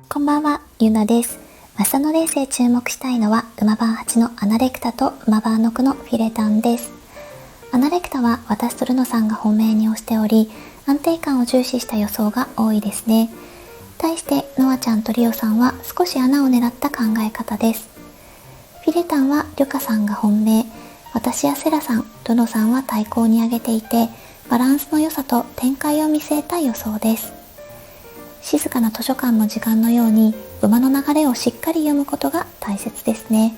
こんばんは、ゆなです。マサのレースで注目したいのは馬番8のアナレクタと馬番6のフィレタンです。アナレクタは私とルノさんが本命に推しており、安定感を重視した予想が多いですね。対してノアちゃんとリオさんは少し穴を狙った考え方です。フィレタンはリュカさんが本命、私やセラさん、ルノさんは対抗に挙げていて、バランスの良さと展開を見据えた予想です。静かな図書館の時間のように馬の流れをしっかり読むことが大切ですね。